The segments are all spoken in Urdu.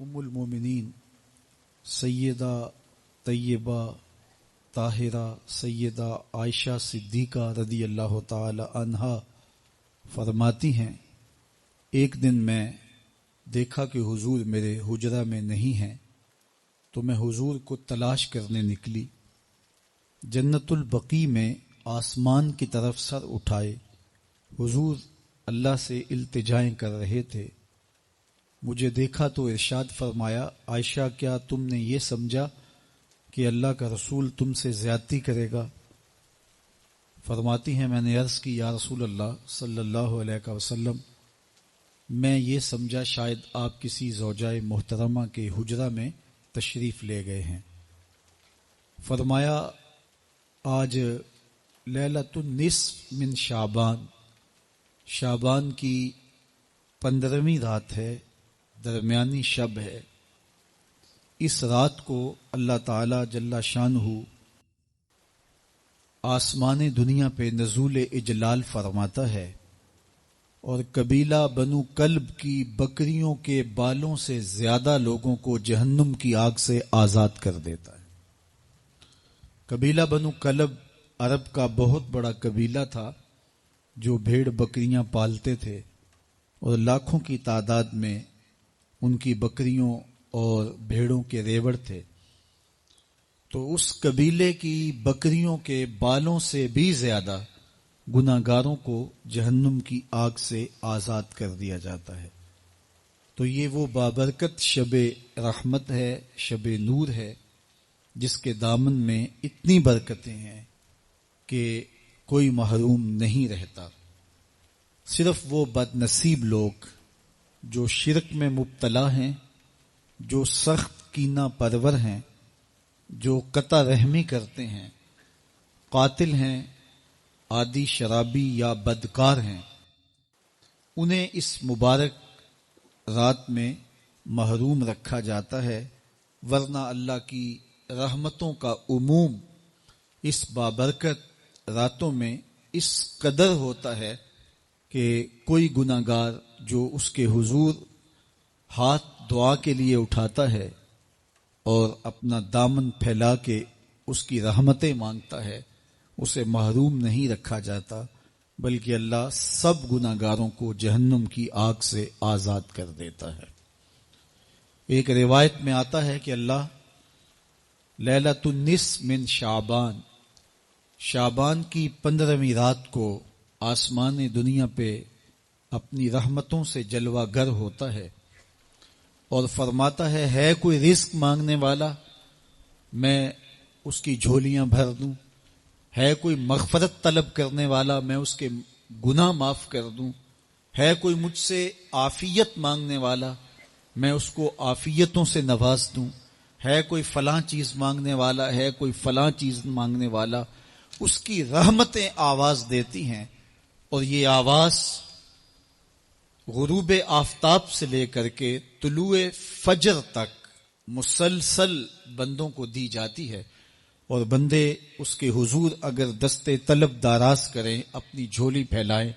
ام المومنین سیدہ طیبہ طاہرہ سیدہ عائشہ صدیقہ رضی اللہ تعالی عنہا فرماتی ہیں، ایک دن میں دیکھا کہ حضور میرے حجرہ میں نہیں ہیں تو میں حضور کو تلاش کرنے نکلی۔ جنت البقیع میں آسمان کی طرف سر اٹھائے حضور اللہ سے التجائیں کر رہے تھے۔ مجھے دیکھا تو ارشاد فرمایا، عائشہ کیا تم نے یہ سمجھا کہ اللہ کا رسول تم سے زیادتی کرے گا؟ فرماتی ہیں میں نے عرض کی، یا رسول اللہ صلی اللہ علیہ وسلم، میں یہ سمجھا شاید آپ کسی زوجہ محترمہ کے حجرہ میں تشریف لے گئے ہیں۔ فرمایا آج لیلۃ النصف من شعبان، شعبان کی 15ویں رات ہے، درمیانی شب ہے۔ اس رات کو اللہ تعالی جل شانہ آسمان دنیا پہ نزول اجلال فرماتا ہے اور قبیلہ بنو کلب کی بکریوں کے بالوں سے زیادہ لوگوں کو جہنم کی آگ سے آزاد کر دیتا ہے۔ قبیلہ بنو کلب عرب کا بہت بڑا قبیلہ تھا جو بھیڑ بکریاں پالتے تھے اور لاکھوں کی تعداد میں ان کی بکریوں اور بھیڑوں کے ریوڑ تھے۔ تو اس قبیلے کی بکریوں کے بالوں سے بھی زیادہ گناہگاروں کو جہنم کی آگ سے آزاد کر دیا جاتا ہے۔ تو یہ وہ بابرکت شب رحمت ہے، شب نور ہے، جس کے دامن میں اتنی برکتیں ہیں کہ کوئی محروم نہیں رہتا۔ صرف وہ بد نصیب لوگ جو شرک میں مبتلا ہیں، جو سخت کینہ پرور ہیں، جو قطع رحمی کرتے ہیں، قاتل ہیں، عادی شرابی یا بدکار ہیں، انہیں اس مبارک رات میں محروم رکھا جاتا ہے، ورنہ اللہ کی رحمتوں کا عموم اس بابرکت راتوں میں اس قدر ہوتا ہے کہ کوئی گناہگار جو اس کے حضور ہاتھ دعا کے لیے اٹھاتا ہے اور اپنا دامن پھیلا کے اس کی رحمتیں مانگتا ہے، اسے محروم نہیں رکھا جاتا، بلکہ اللہ سب گناہگاروں کو جہنم کی آگ سے آزاد کر دیتا ہے۔ ایک روایت میں آتا ہے کہ اللہ لیلۃ النصف من شعبان، شعبان کی 15ویں رات کو آسمان دنیا پہ اپنی رحمتوں سے جلوہ گر ہوتا ہے اور فرماتا ہے کوئی رزق مانگنے والا، میں اس کی جھولیاں بھر دوں، ہے کوئی مغفرت طلب کرنے والا، میں اس کے گناہ معاف کر دوں، ہے کوئی مجھ سے عافیت مانگنے والا، میں اس کو عافیتوں سے نواز دوں، ہے کوئی فلاں چیز مانگنے والا، ہے کوئی فلاں چیز مانگنے والا، اس کی رحمتیں آواز دیتی ہیں اور یہ آواز غروب آفتاب سے لے کر کے طلوع فجر تک مسلسل بندوں کو دی جاتی ہے، اور بندے اس کے حضور اگر دستے طلب دراز کریں، اپنی جھولی پھیلائیں،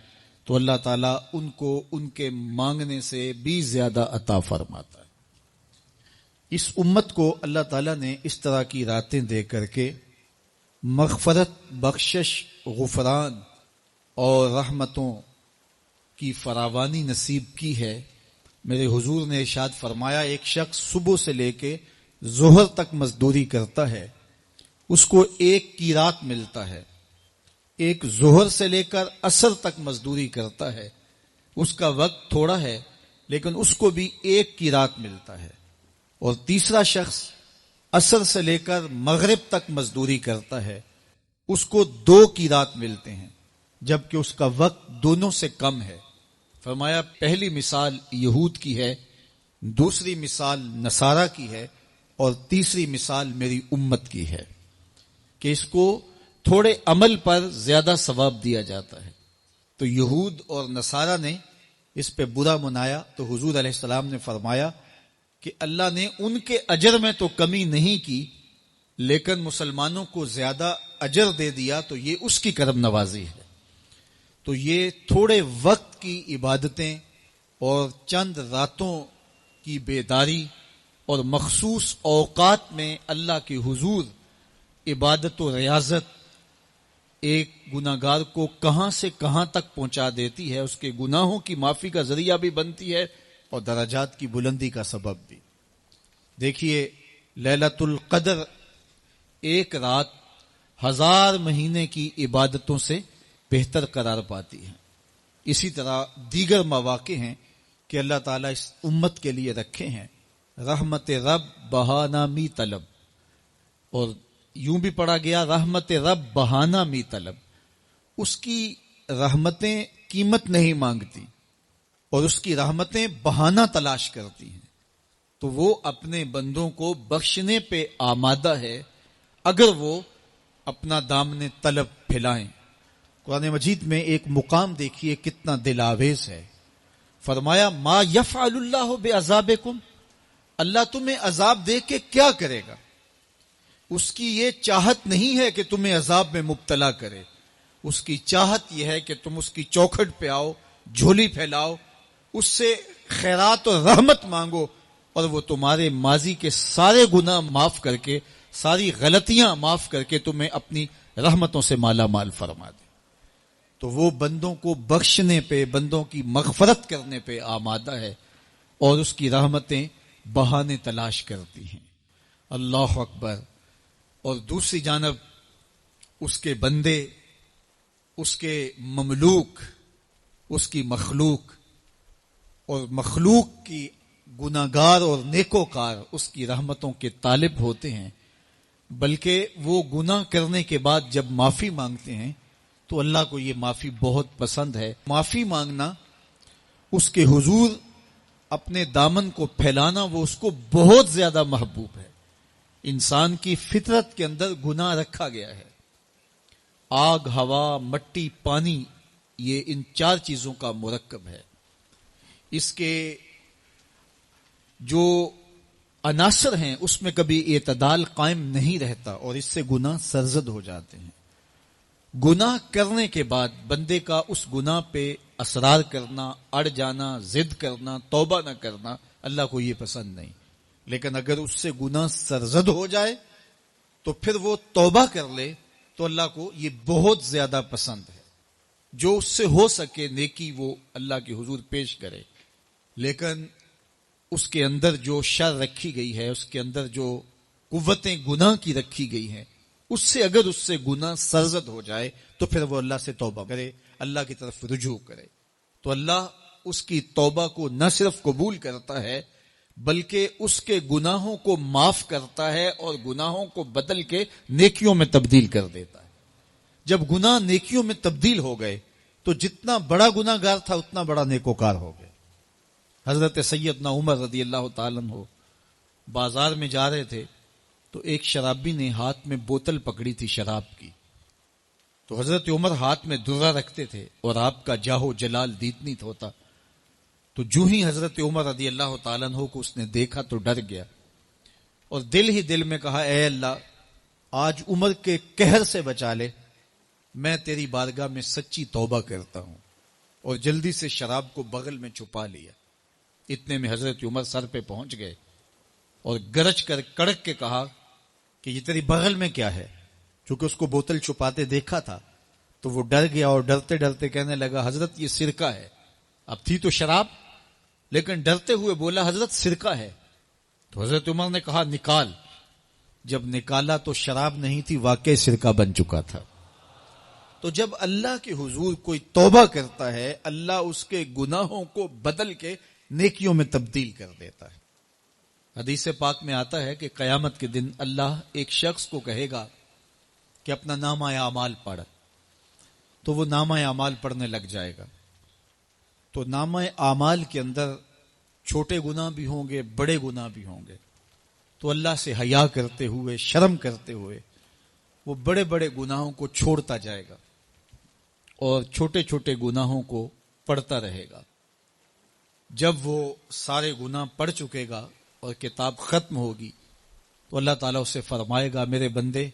تو اللہ تعالیٰ ان کو ان کے مانگنے سے بھی زیادہ عطا فرماتا ہے۔ اس امت کو اللہ تعالیٰ نے اس طرح کی راتیں دے کر کے مغفرت، بخشش، غفران اور رحمتوں کی فراوانی نصیب کی ہے۔ میرے حضور نے ارشاد فرمایا، ایک شخص صبح سے لے کے ظہر تک مزدوری کرتا ہے، اس کو ایک قیراط ملتا ہے۔ ایک ظہر سے لے کر عصر تک مزدوری کرتا ہے، اس کا وقت تھوڑا ہے لیکن اس کو بھی ایک قیراط ملتا ہے۔ اور تیسرا شخص عصر سے لے کر مغرب تک مزدوری کرتا ہے، اس کو 2 قیراط ملتے ہیں، جبکہ اس کا وقت دونوں سے کم ہے۔ فرمایا پہلی مثال یہود کی ہے، دوسری مثال نصارہ کی ہے، اور تیسری مثال میری امت کی ہے کہ اس کو تھوڑے عمل پر زیادہ ثواب دیا جاتا ہے۔ تو یہود اور نصارہ نے اس پہ برا منایا، تو حضور علیہ السلام نے فرمایا کہ اللہ نے ان کے اجر میں تو کمی نہیں کی، لیکن مسلمانوں کو زیادہ اجر دے دیا، تو یہ اس کی کرم نوازی ہے۔ تو یہ تھوڑے وقت کی عبادتیں اور چند راتوں کی بیداری اور مخصوص اوقات میں اللہ کے حضور عبادت و ریاضت ایک گناہگار کو کہاں سے کہاں تک پہنچا دیتی ہے، اس کے گناہوں کی معافی کا ذریعہ بھی بنتی ہے اور درجات کی بلندی کا سبب بھی۔ دیکھیے لیلۃ القدر ایک رات 1000 مہینے کی عبادتوں سے بہتر قرار پاتی ہے۔ اسی طرح دیگر مواقع ہیں کہ اللہ تعالیٰ اس امت کے لیے رکھے ہیں، رحمت رب بہانہ می طلب، اور یوں بھی پڑھا گیا رحمت رب بہانہ می طلب۔ اس کی رحمتیں قیمت نہیں مانگتی اور اس کی رحمتیں بہانہ تلاش کرتی ہیں، تو وہ اپنے بندوں کو بخشنے پہ آمادہ ہے اگر وہ اپنا دامن طلب پھیلائیں۔ قرآن مجید میں ایک مقام دیکھیے کتنا دل آویز ہے، فرمایا ما یفعل اللہ بعذابکم، اللہ تمہیں عذاب دے کے کیا کرے گا؟ اس کی یہ چاہت نہیں ہے کہ تمہیں عذاب میں مبتلا کرے، اس کی چاہت یہ ہے کہ تم اس کی چوکھٹ پہ آؤ، جھولی پھیلاؤ، اس سے خیرات اور رحمت مانگو، اور وہ تمہارے ماضی کے سارے گناہ معاف کر کے، ساری غلطیاں معاف کر کے تمہیں اپنی رحمتوں سے مالا مال فرما دے۔ تو وہ بندوں کو بخشنے پہ، بندوں کی مغفرت کرنے پہ آمادہ ہے اور اس کی رحمتیں بہانے تلاش کرتی ہیں۔ اللہ اکبر۔ اور دوسری جانب اس کے بندے، اس کے مملوک، اس کی مخلوق، اور مخلوق کی گناہگار اور نیکوکار اس کی رحمتوں کے طالب ہوتے ہیں، بلکہ وہ گناہ کرنے کے بعد جب معافی مانگتے ہیں تو اللہ کو یہ معافی بہت پسند ہے۔ معافی مانگنا، اس کے حضور اپنے دامن کو پھیلانا، وہ اس کو بہت زیادہ محبوب ہے۔ انسان کی فطرت کے اندر گناہ رکھا گیا ہے۔ آگ، ہوا، مٹی، پانی، یہ ان 4 چیزوں کا مرکب ہے۔ اس کے جو عناصر ہیں اس میں کبھی اعتدال قائم نہیں رہتا اور اس سے گناہ سرزد ہو جاتے ہیں۔ گناہ کرنے کے بعد بندے کا اس گناہ پہ اصرار کرنا، اڑ جانا، ضد کرنا، توبہ نہ کرنا اللہ کو یہ پسند نہیں، لیکن اگر اس سے گناہ سرزد ہو جائے تو پھر وہ توبہ کر لے تو اللہ کو یہ بہت زیادہ پسند ہے۔ جو اس سے ہو سکے نیکی وہ اللہ کے حضور پیش کرے، لیکن اس کے اندر جو شر رکھی گئی ہے، اس کے اندر جو قوتیں گناہ کی رکھی گئی ہیں، اس سے اگر اس سے گناہ سرزد ہو جائے تو پھر وہ اللہ سے توبہ کرے، اللہ کی طرف رجوع کرے، تو اللہ اس کی توبہ کو نہ صرف قبول کرتا ہے بلکہ اس کے گناہوں کو معاف کرتا ہے اور گناہوں کو بدل کے نیکیوں میں تبدیل کر دیتا ہے۔ جب گناہ نیکیوں میں تبدیل ہو گئے تو جتنا بڑا گناہ گار تھا اتنا بڑا نیکوکار ہو گئے۔ حضرت سیدنا عمر رضی اللہ تعالیٰ عنہ بازار میں جا رہے تھے تو ایک شرابی نے ہاتھ میں بوتل پکڑی تھی شراب کی، تو حضرت عمر ہاتھ میں درہ رکھتے تھے اور آپ کا جاہو جلال دیدنیت ہوتا، تو جو ہی حضرت عمر رضی اللہ تعالیٰ عنہ کو اس نے دیکھا تو ڈر گیا اور دل ہی دل میں کہا اے اللہ آج عمر کے قہر سے بچا لے، میں تیری بارگاہ میں سچی توبہ کرتا ہوں، اور جلدی سے شراب کو بغل میں چھپا لیا۔ اتنے میں حضرت عمر سر پہ پہنچ گئے اور گرج کر کڑک کے کہا کہ یہ تیری بغل میں کیا ہے؟ چونکہ اس کو بوتل چھپاتے دیکھا تھا تو وہ ڈر گیا اور ڈرتے ڈرتے کہنے لگا حضرت یہ سرکہ ہے۔ اب تھی تو شراب، لیکن ڈرتے ہوئے بولا حضرت سرکہ ہے۔ تو حضرت عمر نے کہا نکال۔ جب نکالا تو شراب نہیں تھی، واقعی سرکہ بن چکا تھا۔ تو جب اللہ کے حضور کوئی توبہ کرتا ہے اللہ اس کے گناہوں کو بدل کے نیکیوں میں تبدیل کر دیتا ہے۔ حدیث پاک میں آتا ہے کہ قیامت کے دن اللہ ایک شخص کو کہے گا کہ اپنا نامہ اعمال پڑھ، تو وہ نامہ اعمال پڑھنے لگ جائے گا، تو نامہ اعمال کے اندر چھوٹے گناہ بھی ہوں گے، بڑے گناہ بھی ہوں گے، تو اللہ سے حیا کرتے ہوئے، شرم کرتے ہوئے وہ بڑے بڑے گناہوں کو چھوڑتا جائے گا اور چھوٹے چھوٹے گناہوں کو پڑھتا رہے گا۔ جب وہ سارے گناہ پڑھ چکے گا اور کتاب ختم ہوگی تو اللہ تعالیٰ اسے فرمائے گا میرے بندے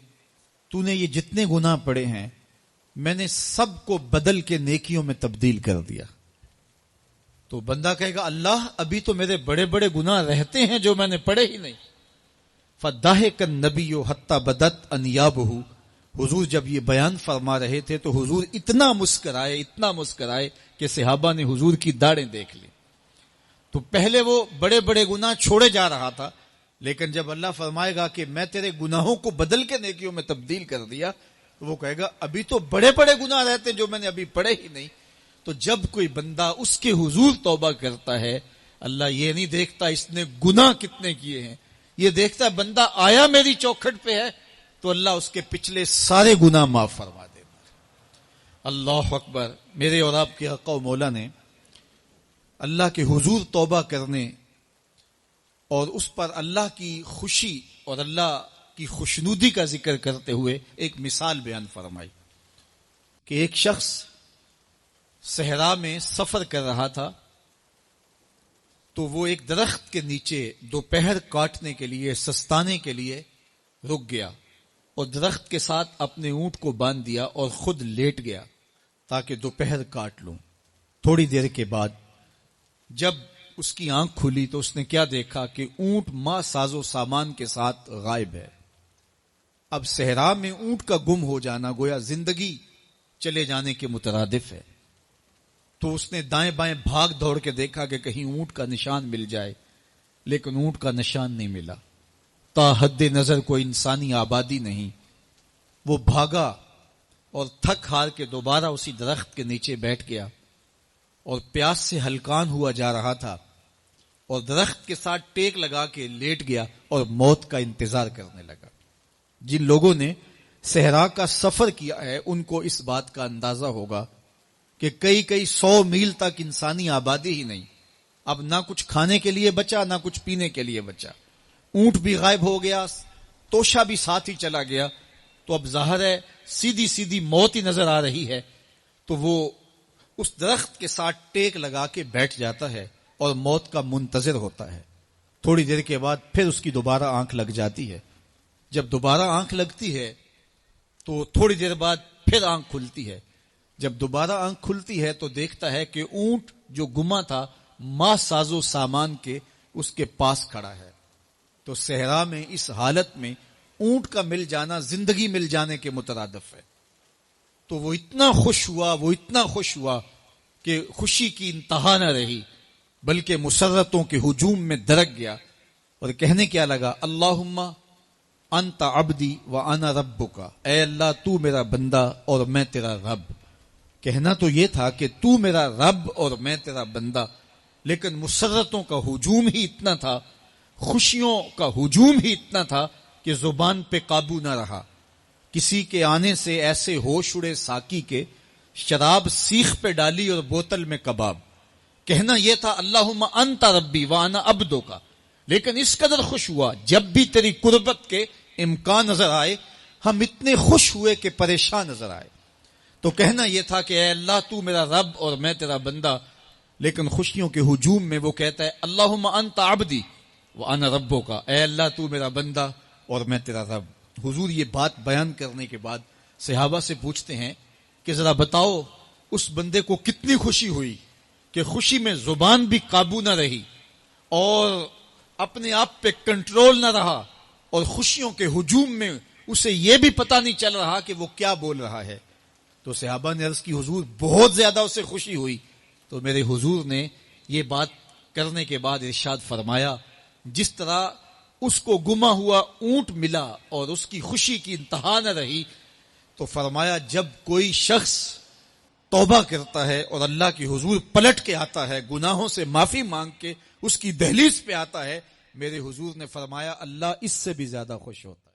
تو نے یہ جتنے گناہ پڑے ہیں میں نے سب کو بدل کے نیکیوں میں تبدیل کر دیا۔ تو بندہ کہے گا اللہ ابھی تو میرے بڑے بڑے گناہ رہتے ہیں جو میں نے پڑھے ہی نہیں. فَضَحِكَ النَّبِيُّ حَتَّى بَدَتْ أَنْيَابُهُ. حضور جب یہ بیان فرما رہے تھے تو حضور اتنا مسکرائے کہ صحابہ نے حضور کی داڑھیں دیکھ لی. تو پہلے وہ بڑے بڑے گناہ چھوڑے جا رہا تھا، لیکن جب اللہ فرمائے گا کہ میں تیرے گناہوں کو بدل کے نیکیوں میں تبدیل کر دیا، تو وہ کہے گا ابھی تو بڑے بڑے گناہ رہتے ہیں جو میں نے ابھی پڑھے ہی نہیں. تو جب کوئی بندہ اس کے حضور توبہ کرتا ہے، اللہ یہ نہیں دیکھتا اس نے گناہ کتنے کیے ہیں، یہ دیکھتا ہے بندہ آیا میری چوکھٹ پہ ہے تو اللہ اس کے پچھلے سارے گناہ معاف فرما دیتا ہے. اللہ اکبر. میرے اور آپ کے آقا و مولا نے اللہ کے حضور توبہ کرنے اور اس پر اللہ کی خوشی اور اللہ کی خوشنودی کا ذکر کرتے ہوئے ایک مثال بیان فرمائی کہ ایک شخص صحرا میں سفر کر رہا تھا تو وہ ایک درخت کے نیچے دوپہر کاٹنے کے لیے سستانے کے لیے رک گیا اور درخت کے ساتھ اپنے اونٹ کو باندھ دیا اور خود لیٹ گیا تاکہ دوپہر کاٹ لوں. تھوڑی دیر کے بعد جب اس کی آنکھ کھلی تو اس نے کیا دیکھا کہ اونٹ ماں ساز و سامان کے ساتھ غائب ہے. اب صحرا میں اونٹ کا گم ہو جانا گویا زندگی چلے جانے کے مترادف ہے. تو اس نے دائیں بائیں بھاگ دوڑ کے دیکھا کہ کہیں اونٹ کا نشان مل جائے، لیکن اونٹ کا نشان نہیں ملا. تا حد نظر کوئی انسانی آبادی نہیں. وہ بھاگا اور تھک ہار کے دوبارہ اسی درخت کے نیچے بیٹھ گیا اور پیاس سے ہلکان ہوا جا رہا تھا اور درخت کے ساتھ ٹیک لگا کے لیٹ گیا اور موت کا انتظار کرنے لگا. جن لوگوں نے صحرا کا سفر کیا ہے ان کو اس بات کا اندازہ ہوگا کہ کئی 100 میل تک انسانی آبادی ہی نہیں. اب نہ کچھ کھانے کے لیے بچا نہ کچھ پینے کے لیے بچا. اونٹ بھی غائب ہو گیا، توشا بھی ساتھ ہی چلا گیا. تو اب ظاہر ہے سیدھی موت ہی نظر آ رہی ہے. تو وہ اس درخت کے ساتھ ٹیک لگا کے بیٹھ جاتا ہے اور موت کا منتظر ہوتا ہے. تھوڑی دیر کے بعد پھر اس کی دوبارہ آنکھ لگ جاتی ہے. جب دوبارہ آنکھ لگتی ہے تو تھوڑی دیر بعد پھر آنکھ کھلتی ہے. جب دوبارہ آنکھ کھلتی ہے تو دیکھتا ہے کہ اونٹ جو گما تھا ماں ساز و سامان کے اس کے پاس کھڑا ہے. تو صحرا میں اس حالت میں اونٹ کا مل جانا زندگی مل جانے کے مترادف ہے. تو وہ اتنا خوش ہوا کہ خوشی کی انتہا نہ رہی، بلکہ مسرتوں کے ہجوم میں درک گیا اور کہنے کیا لگا، اللہم انت عبدی وانا ربک. اے اللہ تو میرا بندہ اور میں تیرا رب. کہنا تو یہ تھا کہ تو میرا رب اور میں تیرا بندہ، لیکن مسرتوں کا ہجوم ہی اتنا تھا، خوشیوں کا ہجوم ہی اتنا تھا کہ زبان پہ قابو نہ رہا. کسی کے آنے سے ایسے ہوش اڑے ساکی کے، شراب سیخ پہ ڈالی اور بوتل میں کباب. کہنا یہ تھا اللہم انت ربی وانا عبدک، لیکن اس قدر خوش ہوا جب بھی تیری قربت کے امکان نظر آئے ہم اتنے خوش ہوئے کہ پریشان نظر آئے. تو کہنا یہ تھا کہ اے اللہ تو میرا رب اور میں تیرا بندہ، لیکن خوشیوں کے ہجوم میں وہ کہتا ہے اللہم انت عبدی وانا ربک. اے اللہ تو میرا بندہ اور میں تیرا رب. حضور یہ بات بیان کرنے کے بعد صحابہ سے پوچھتے ہیں کہ ذرا بتاؤ اس بندے کو کتنی خوشی ہوئی کہ خوشی میں زبان بھی قابو نہ رہی اور اپنے آپ پہ کنٹرول نہ رہا، اور خوشیوں کے ہجوم میں اسے یہ بھی پتہ نہیں چل رہا کہ وہ کیا بول رہا ہے. تو صحابہ نے عرض کی حضور بہت زیادہ اسے خوشی ہوئی. تو میرے حضور نے یہ بات کرنے کے بعد ارشاد فرمایا، جس طرح اس کو گما ہوا اونٹ ملا اور اس کی خوشی کی انتہا نہ رہی، تو فرمایا جب کوئی شخص توبہ کرتا ہے اور اللہ کی حضور پلٹ کے آتا ہے، گناہوں سے معافی مانگ کے اس کی دہلیز پہ آتا ہے، میرے حضور نے فرمایا اللہ اس سے بھی زیادہ خوش ہوتا ہے.